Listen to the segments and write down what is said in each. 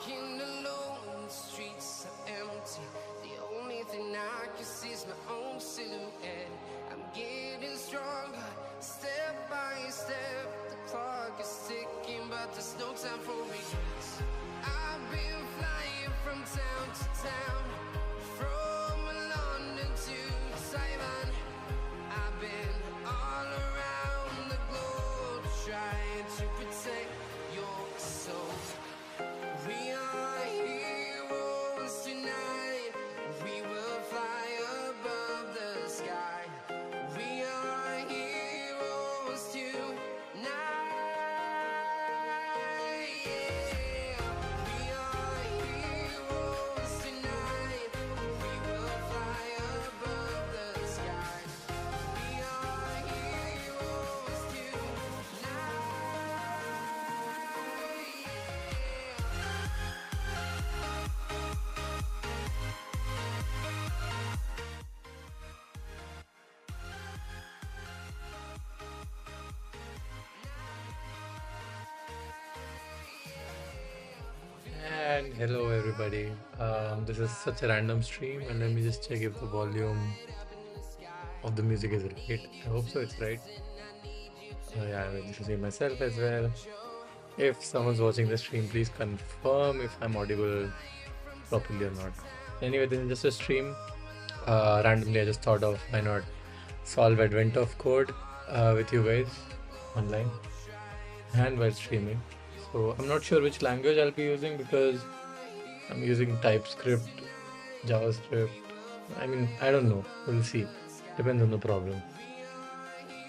Walking alone, the streets are empty. The only thing I can see is my own silhouette. I'm getting stronger, step by step. The clock is ticking, but there's no time for regrets. I've been flying from town to town, from London to Taiwan. I've been all around the globe trying to protect your soul. We are heroes tonight. We will fly above the sky. We are heroes tonight. Yeah. We are heroes tonight. We will fly above the sky. We are heroes tonight. And hello everybody. This is such a random stream, and let me just check if the volume of the music is right. I hope so. It's right. Yeah, I need to see myself as well. If someone's watching the stream, please confirm if I'm audible properly or not. Anyway, this is just a stream. Randomly, I just thought of why not solve Advent of Code with you guys online and while streaming. So I'm not sure which language I'll be using because I'm using TypeScript, JavaScript. I mean, I don't know. We'll see. Depends on the problem.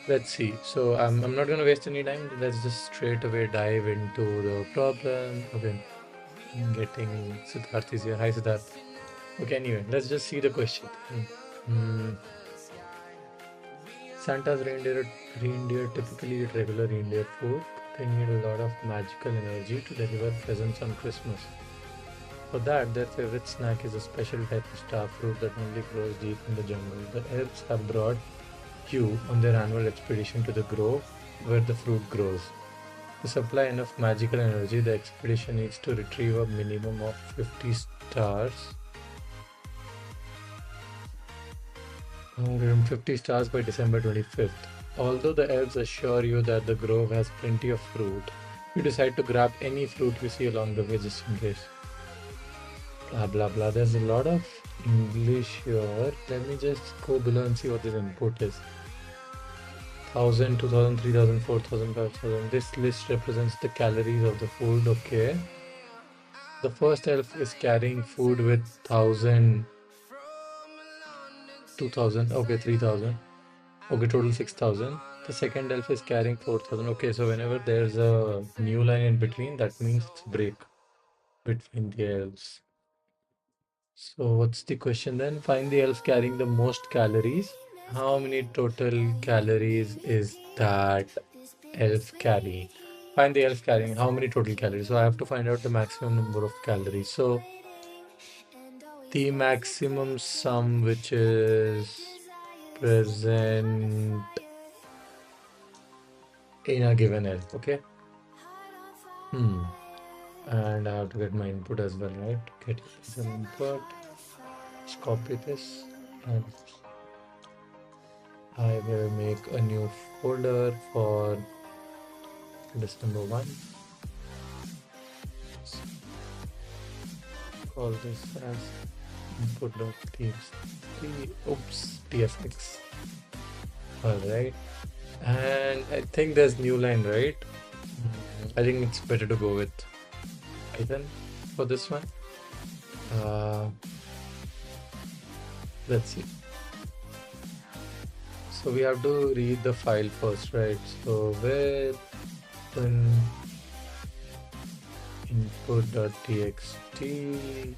Let's see. So I'm not gonna waste any time. Let's just straight away dive into the problem. Okay, I'm getting Siddharth is here. Hi Siddharth. Okay, anyway, let's just see the question. Hmm. Santa's reindeer typically eat regular reindeer food. They need a lot of magical energy to deliver presents on Christmas. For that, their favorite snack is a special type of star fruit that only grows deep in the jungle. The elves have brought you on their annual expedition to the grove where the fruit grows. To supply enough magical energy, the expedition needs to retrieve a minimum of 50 stars. 50 stars by December 25th. Although the elves assure you that the grove has plenty of fruit, you decide to grab any fruit you see along the way just in case. Blah blah blah. There's a lot of English here. Let me just go below and see what this input is. 1000, 2000, 3000, 4000, 5000. This list represents the calories of the food. Okay. The first elf is carrying food with 1000, 2000. Okay, 3000. Okay, total 6000. The second elf is carrying 4000. Okay, so whenever there's a new line in between, that means it's a break between the elves. So what's the question then? Find the elf carrying the most calories. How many total calories is that elf carrying? Find the elf carrying how many total calories. So I have to find out the maximum number of calories. So the maximum sum which is present in a given elf. Okay. And I have to get my input as well, right? Get some input. Let's copy this and I will make a new folder for list number 1. Call this as input.txt. Oops, tfx. Alright. And I think there's new line, right? I think it's better to go with Python for this one. Let's see. So we have to read the file first, right? So with input.txt,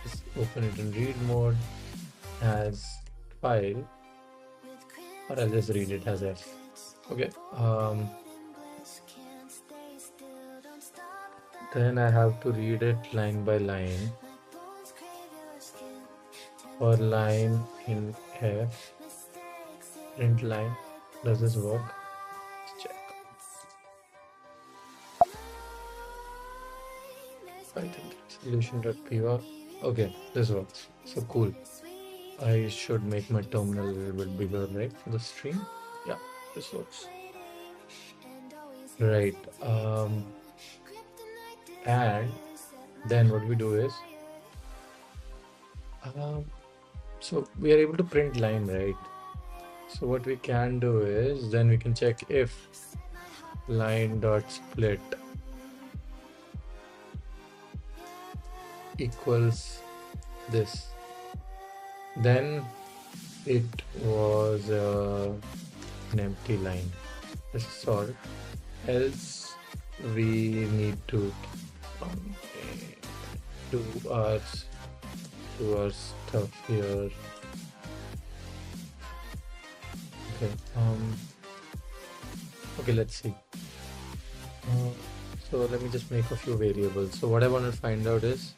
just open it in read mode as file, or I'll just read it as f. Okay. Then I have to read it line by line. For line in f, print line. Does this work? Let's check. think solution.py. Okay, this works. So cool. I should make my terminal a little bit bigger, right, for the stream. Yeah, this works. Right. And then what we do is, um, so we are able to print line, right? So what we can do is, then we can check if line dot split equals this. Then it was an empty line. This is all. Else we need to um, do our stuff here. Okay. Okay. Let's see. So let me just make a few variables. So what I want to find out is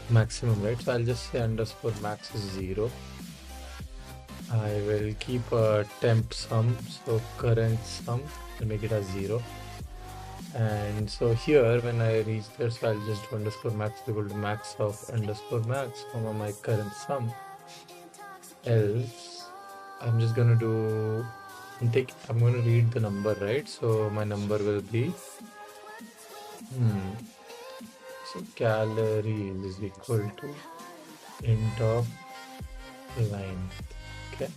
maximum, right? So I'll just say underscore max is 0. I will keep a temp sum, so current sum, and make it as 0. And so here, when I reach there, so I'll just do underscore max equal to max of underscore max, comma my current sum. Else, I'm just gonna do, I'm gonna read the number, right? So my number will be, so calories is equal to int of line. Okay,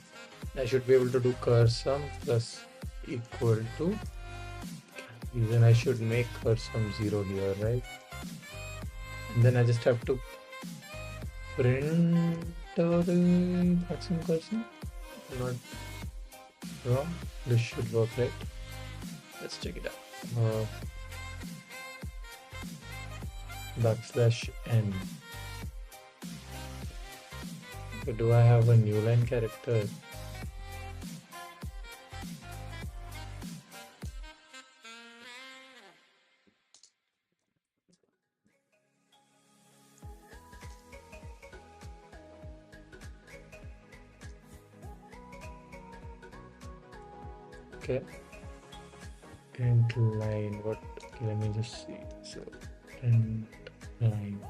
I should be able to do cur sum plus equal to, then I should make cur sum 0 here, right? And then I just have to print the maximum cur sum. Not wrong. This should work, right? Let's check it out. \n. So do I have a new line character? Okay. Int line. What? Let me just see. So int line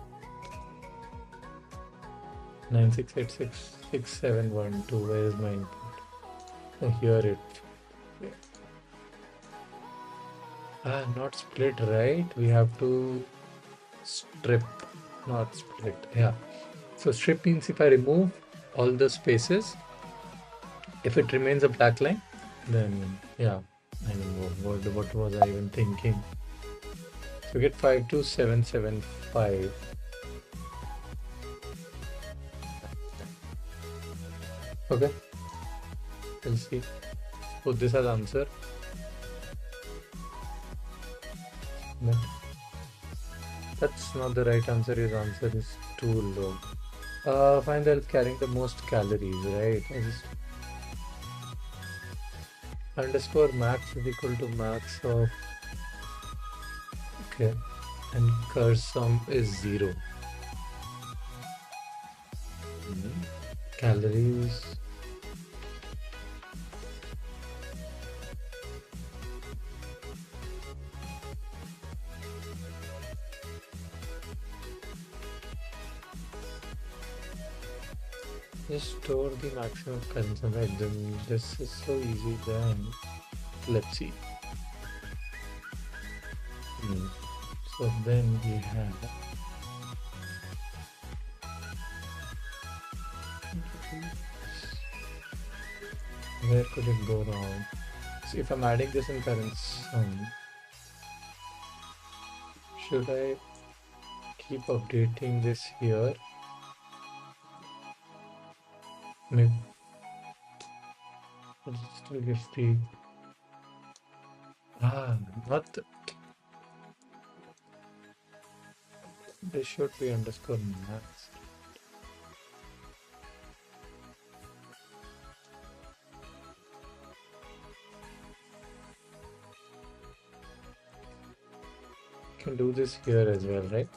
96866712. Where is my input? Oh, here it. Not split, right? We have to strip, not split. Yeah. So strip means if I remove all the spaces, if it remains a black line, then yeah. I mean, what was I even thinking? So get 52775. Okay. We'll see. Put this as answer. No. That's not the right answer. His answer is too low. Find the carrying the most calories, right? Underscore max is equal to max of, okay, and cur sum is 0. Calories. Just store the maximum consumption, right? Then this is so easy. Then let's see. So then we have where could it go wrong? So if I'm adding this in current sum, should I keep updating this here? Maybe it still gives the not this should be underscore max. Can do this here as well, right?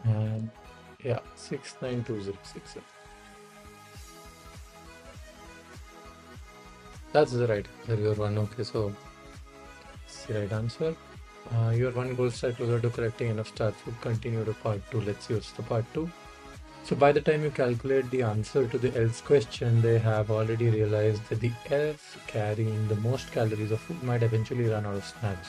And yeah, 692067. That's the right answer. You're one. Okay, so it's the right answer. Your one goal star closer to collecting enough star fruit. Continue to part 2. Let's see what's the part 2. So by the time you calculate the answer to the elves question, they have already realized that the elf carrying the most calories of food might eventually run out of snacks.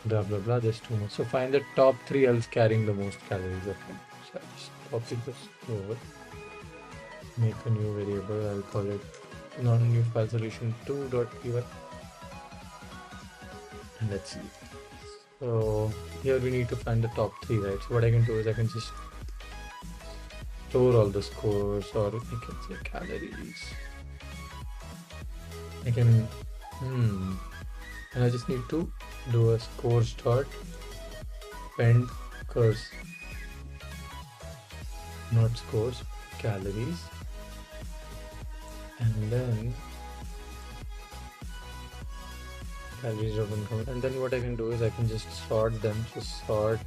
Blah blah blah, there's too much. So find the top 3 elves carrying the most calories of food. So I just copy this over, make a new variable, I'll call it non-new file solution 2.py, and let's see. So here we need to find the top 3, right? So what I can do is I can just store all the scores, or I can say calories. I can, and I just need to do a scores dot append curse, not scores, calories, and then calories of income. And then what I can do is I can just sort them. So sort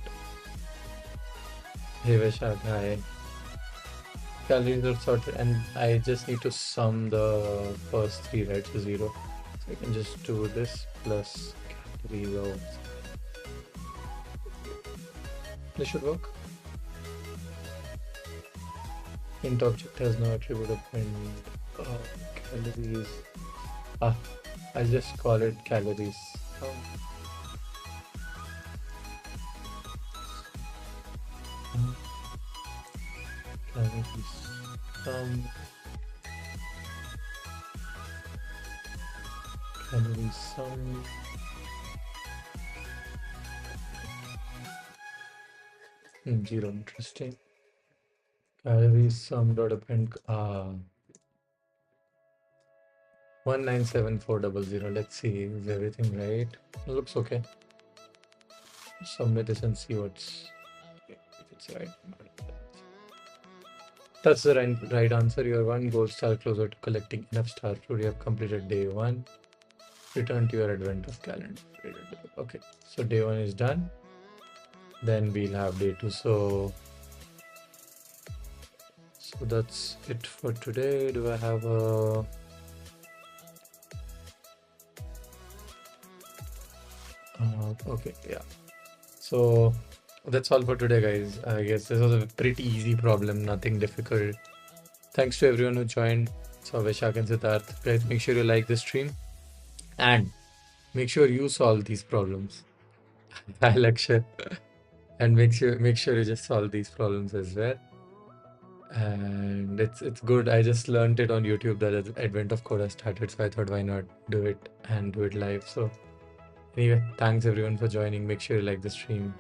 hey Vaishak, hi. Calories are sorted, and I just need to sum the first 3, right? So 0. So I can just do this plus calories of. This should work. Int object has no attribute append calories. I'll just call it calories. Calories. Calories sum. Zero, interesting. Calories sum dot append 197400. Let's see, is everything right? It looks okay. Submit this and see what's if it's right. That's the right answer. Your one goal star closer to collecting enough star fruit. You have completed day 1. Return to your advent of calendar. Okay, so day 1 is done. Then we'll have day 2. So that's it for today. Do I have a okay, yeah. So that's all for today, guys. I guess this was a pretty easy problem, nothing difficult. Thanks to everyone who joined. So Vaishak and Siddharth, guys, make sure you like the stream and make sure you solve these problems. Hi Lakshay. And make sure you just solve these problems as well. And it's good. I just learned it on YouTube that the advent of code has started, so I thought why not do it and do it live. So anyway, thanks everyone for joining. Make sure you like the stream.